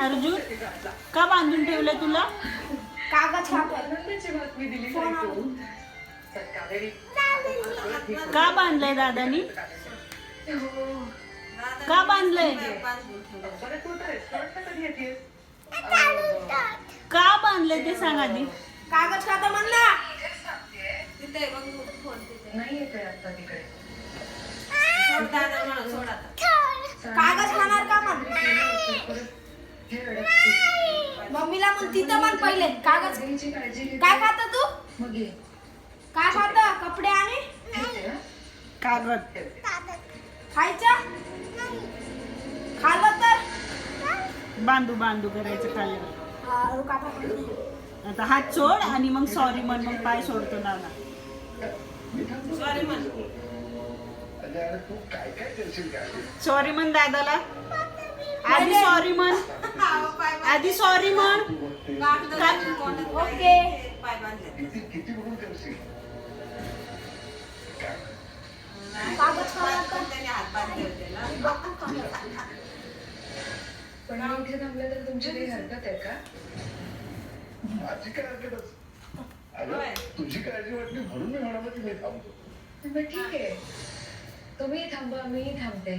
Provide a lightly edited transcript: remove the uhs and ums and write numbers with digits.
अर्जुन का बांधून ठेवलं तुला? कागद का बांधलंय दादानी? का बांधलंय? का बांधलंय ते सांग आधी. कागद खाता म्हणला. कागद खाणार का म्हण. मम्मीला म्हण तिथं म्हण पहिले कागद. काय खाता तू? काय खाता? कपडे आणि कागद खायचं. खाल्लं तर बांधू बांधू करायचं खाल्लं. काका आता हात सोड आणि मग सॉरी म्हण. मग पाय सोडतो दादा. सॉरी म्हण. सॉरी म्हण दादाला. आधी सॉरी म्हण. आधी सॉरी म्हण. ओके. कागद पण मी इथे थांबलं तर तुमची काही हरकत आहे का? माझी काय हरकतच. अगं तुझी काळजी वाटली म्हणून मी म्हणालो की मी थांबतो. मग ठीक आहे, तुम्ही थांबा, मीही थांबते.